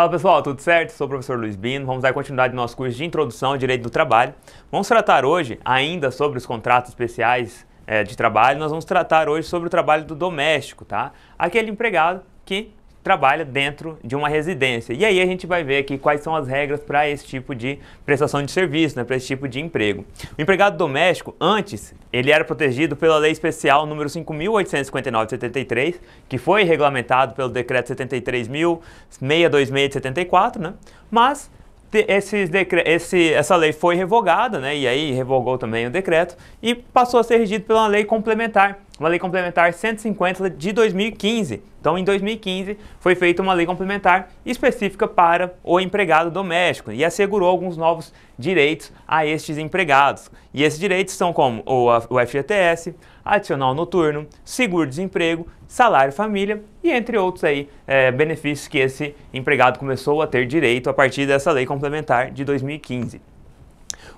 Fala pessoal, tudo certo? Sou o professor Luiz Bino, vamos dar continuidade no nosso curso de Introdução ao Direito do Trabalho. Vamos tratar hoje ainda sobre os contratos especiais de trabalho, nós vamos tratar hoje sobre o trabalho do doméstico, tá? Aquele empregado que trabalha dentro de uma residência. E aí a gente vai ver aqui quais são as regras para esse tipo de prestação de serviço, né, para esse tipo de emprego. O empregado doméstico, antes, ele era protegido pela Lei Especial número 5.859 de 73, que foi regulamentado pelo Decreto 73.626 de 74, né? Mas essa lei foi revogada, né, e aí revogou também o decreto e passou a ser regido pela lei complementar, uma lei complementar 150 de 2015. Então, em 2015, foi feita uma lei complementar específica para o empregado doméstico e assegurou alguns novos direitos a estes empregados. E esses direitos são como o FGTS, adicional noturno, seguro-desemprego, salário família e entre outros aí, benefícios que esse empregado começou a ter direito a partir dessa lei complementar de 2015.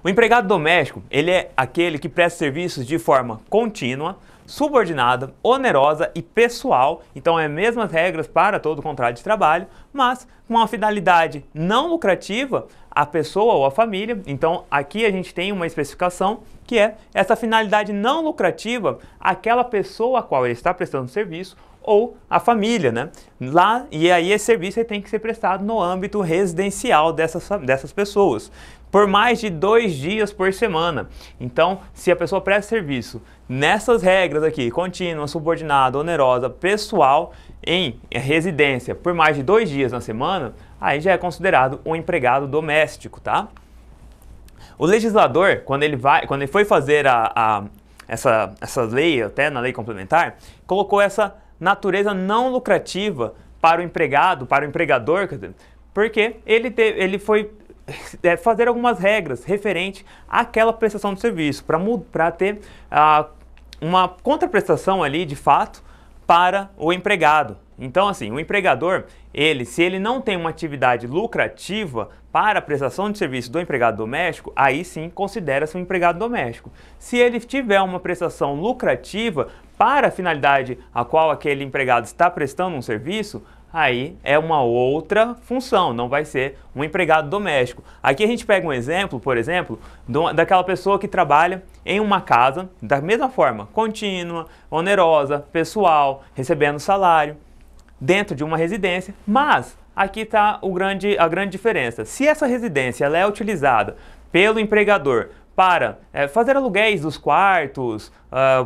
O empregado doméstico, ele é aquele que presta serviços de forma contínua, subordinada, onerosa e pessoal, então é as mesmas regras para todo contrato de trabalho, mas com uma finalidade não lucrativa à pessoa ou à família. Então aqui a gente tem uma especificação que é essa finalidade não lucrativa àquela pessoa a qual ele está prestando serviço ou a família, né? E aí esse serviço tem que ser prestado no âmbito residencial dessas pessoas, por mais de 2 dias por semana. Então, se a pessoa presta serviço nessas regras aqui, contínua, subordinada, onerosa, pessoal, em residência por mais de 2 dias na semana, aí já é considerado um empregado doméstico, tá? O legislador, quando ele foi fazer essa lei, até na lei complementar, colocou essa natureza não lucrativa para o empregado, para o empregador, quer dizer, porque ele foi fazer algumas regras referente àquela prestação de serviço, para ter uma contraprestação ali, de fato, para o empregado. Então, assim, o empregador, se ele não tem uma atividade lucrativa para a prestação de serviço do empregado doméstico, aí sim considera-se um empregado doméstico. Se ele tiver uma prestação lucrativa para a finalidade a qual aquele empregado está prestando um serviço, aí é uma outra função, não vai ser um empregado doméstico. Aqui a gente pega um exemplo, por exemplo, daquela pessoa que trabalha em uma casa, da mesma forma, contínua, onerosa, pessoal, recebendo salário, dentro de uma residência, mas aqui está a grande diferença. Se essa residência ela é utilizada pelo empregador para fazer aluguéis dos quartos,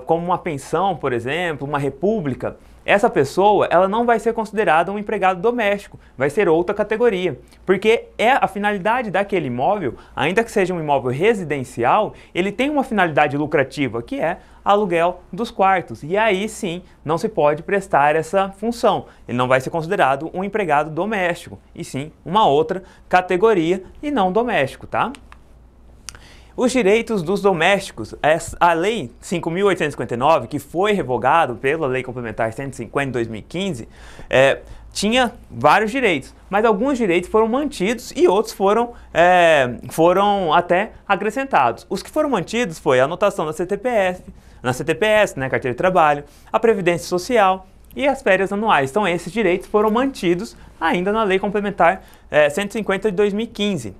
como uma pensão, por exemplo, uma república, essa pessoa ela não vai ser considerada um empregado doméstico, vai ser outra categoria, porque a finalidade daquele imóvel, ainda que seja um imóvel residencial, ele tem uma finalidade lucrativa, que é aluguel dos quartos, e aí sim não se pode prestar essa função, ele não vai ser considerado um empregado doméstico, e sim uma outra categoria e não doméstico, tá? Os direitos dos domésticos, a Lei 5.859, que foi revogado pela Lei Complementar 150 de 2015, tinha vários direitos, mas alguns direitos foram mantidos e outros foram até acrescentados. Os que foram mantidos foi a anotação na CTPS, né, Carteira de Trabalho, a Previdência Social e as férias anuais. Então esses direitos foram mantidos ainda na Lei Complementar 150 de 2015.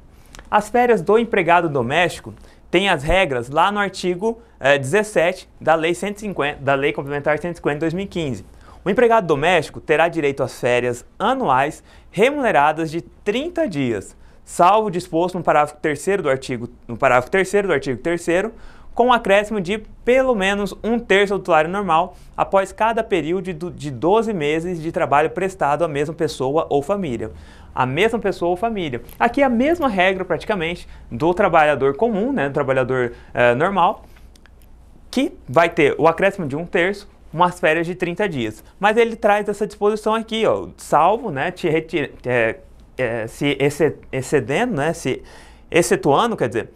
As férias do empregado doméstico têm as regras lá no artigo 17 da Lei Complementar 150 de 2015. O empregado doméstico terá direito às férias anuais remuneradas de 30 dias, salvo disposto no parágrafo 3º do artigo 3º, com um acréscimo de pelo menos 1/3 do salário normal após cada período de 12 meses de trabalho prestado à mesma pessoa ou família. A mesma pessoa ou família. Aqui é a mesma regra praticamente do trabalhador comum, né, do trabalhador normal, que vai ter o acréscimo de 1/3, umas férias de 30 dias. Mas ele traz essa disposição aqui, ó, salvo, né, se excedendo, né, se excetuando, quer dizer,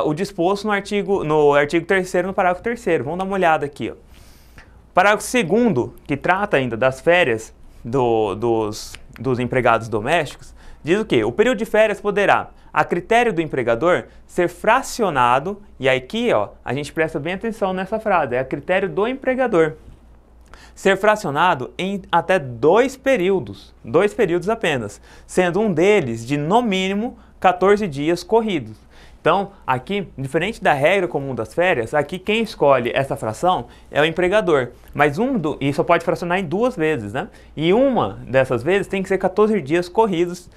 o disposto no artigo 3º, no parágrafo 3º. Vamos dar uma olhada aqui, ó. Parágrafo 2º, que trata ainda das férias dos empregados domésticos, diz o quê? O período de férias poderá, a critério do empregador, ser fracionado, e aqui, ó, a gente presta bem atenção nessa frase, é a critério do empregador. ser fracionado em até dois períodos apenas, sendo um deles de no mínimo 14 dias corridos. Então, aqui, diferente da regra comum das férias, aqui quem escolhe essa fração é o empregador. Mas e só pode fracionar em duas vezes, né? E uma dessas vezes tem que ser 14 dias corridos,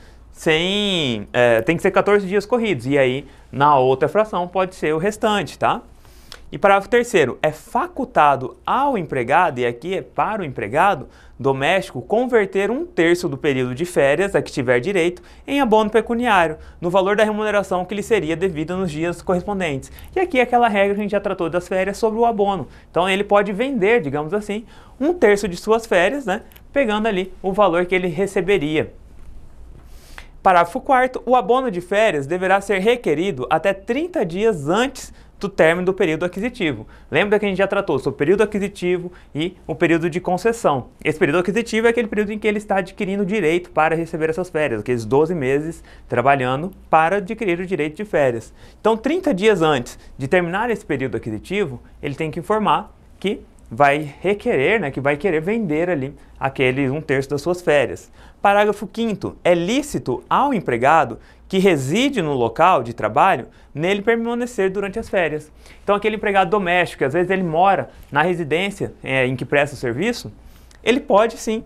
tem que ser 14 dias corridos. E aí, na outra fração, pode ser o restante, tá? E parágrafo 3º, é facultado ao empregado, e aqui é para o empregado doméstico, converter 1/3 do período de férias a que tiver direito em abono pecuniário, no valor da remuneração que lhe seria devida nos dias correspondentes. E aqui é aquela regra que a gente já tratou das férias sobre o abono. Então ele pode vender, digamos assim, 1/3 de suas férias, né, pegando ali o valor que ele receberia. Parágrafo 4º, o abono de férias deverá ser requerido até 30 dias antes do término do período aquisitivo. Lembra que a gente já tratou sobre o período aquisitivo e o período de concessão. Esse período aquisitivo é aquele período em que ele está adquirindo o direito para receber essas férias, aqueles 12 meses trabalhando para adquirir o direito de férias. Então, 30 dias antes de terminar esse período aquisitivo, ele tem que informar que vai requerer, né, que vai querer vender ali aquele 1/3 das suas férias. Parágrafo 5º, é lícito ao empregado que reside no local de trabalho nele permanecer durante as férias. Então aquele empregado doméstico, que às vezes ele mora na residência em que presta o serviço, ele pode sim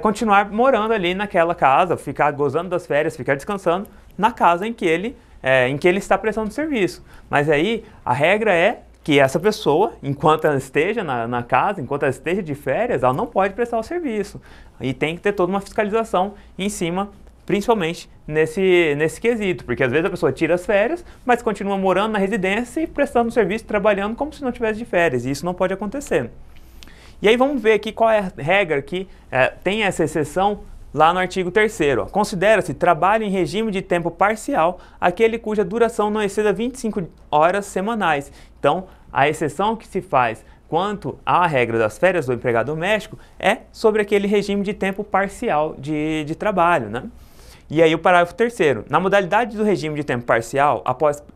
continuar morando ali naquela casa, ficar gozando das férias, ficar descansando na casa em que ele está prestando serviço. Mas aí a regra é que essa pessoa, enquanto ela esteja na casa, enquanto ela esteja de férias, ela não pode prestar o serviço. E tem que ter toda uma fiscalização em cima, principalmente nesse quesito, porque às vezes a pessoa tira as férias, mas continua morando na residência e prestando serviço, trabalhando como se não tivesse de férias, e isso não pode acontecer. E aí vamos ver aqui qual é a regra que tem essa exceção lá no artigo 3º. Considera-se trabalho em regime de tempo parcial aquele cuja duração não exceda 25 horas semanais. Então, a exceção que se faz quanto à regra das férias do empregado doméstico é sobre aquele regime de tempo parcial de trabalho, né? E aí o parágrafo 3º. Na modalidade do regime de tempo parcial,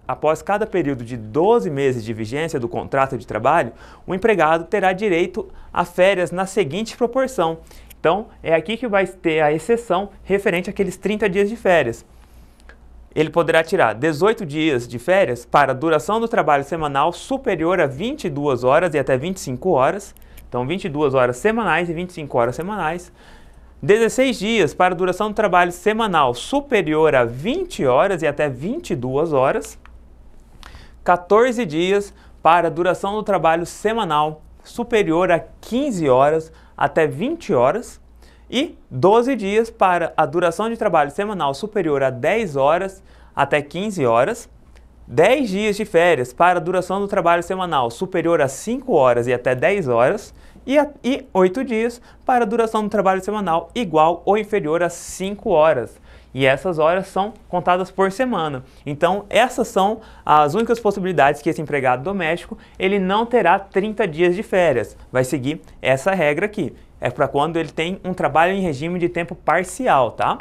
após cada período de 12 meses de vigência do contrato de trabalho, o empregado terá direito a férias na seguinte proporção. Então, é aqui que vai ter a exceção referente àqueles 30 dias de férias. Ele poderá tirar 18 dias de férias para a duração do trabalho semanal superior a 22 horas e até 25 horas. Então, 22 horas semanais e 25 horas semanais. 16 dias para a duração do trabalho semanal superior a 20 horas e até 22 horas. 14 dias para a duração do trabalho semanal superior a 15 horas até 20 horas. E 12 dias para a duração de trabalho semanal superior a 10 horas até 15 horas. 10 dias de férias para a duração do trabalho semanal superior a 5 horas e até 10 horas. E 8 dias para a duração do trabalho semanal igual ou inferior a 5 horas. E essas horas são contadas por semana. Então, essas são as únicas possibilidades que esse empregado doméstico ele não terá 30 dias de férias. Vai seguir essa regra aqui. É para quando ele tem um trabalho em regime de tempo parcial, tá?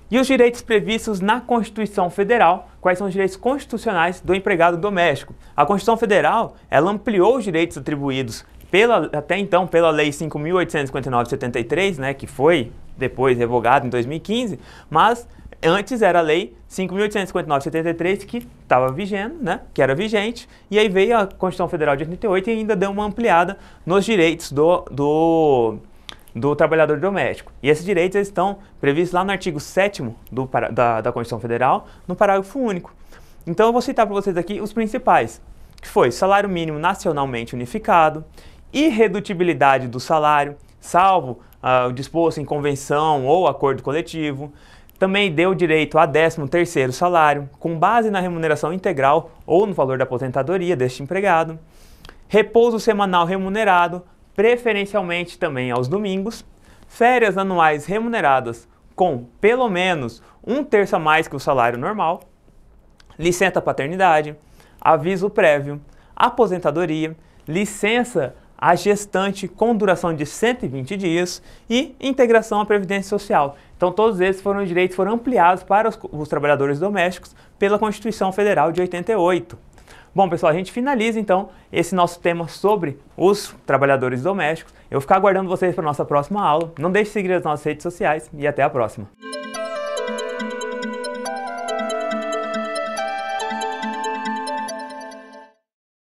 E os direitos previstos na Constituição Federal, quais são os direitos constitucionais do empregado doméstico? A Constituição Federal, ela ampliou os direitos atribuídos até então pela Lei 5.859 de 73, né, que foi depois revogada em 2015, mas antes era a Lei 5.859 de 73 que estava vigente, né, que era vigente, e aí veio a Constituição Federal de 88 e ainda deu uma ampliada nos direitos do trabalhador doméstico. E esses direitos eles estão previstos lá no artigo 7º da Constituição Federal, no parágrafo único. Então eu vou citar para vocês aqui os principais, que foi salário mínimo nacionalmente unificado, irredutibilidade do salário, salvo o disposto em convenção ou acordo coletivo. Também deu direito a 13º salário, com base na remuneração integral ou no valor da aposentadoria deste empregado. Repouso semanal remunerado, preferencialmente também aos domingos. Férias anuais remuneradas com pelo menos 1/3 a mais que o salário normal. Licença paternidade, aviso prévio, aposentadoria, licença a gestante com duração de 120 dias e integração à Previdência Social. Então todos esses foram ampliados para os trabalhadores domésticos pela Constituição Federal de 88. Bom, pessoal, a gente finaliza então esse nosso tema sobre os trabalhadores domésticos. Eu vou ficar aguardando vocês para a nossa próxima aula. Não deixe de seguir as nossas redes sociais e até a próxima.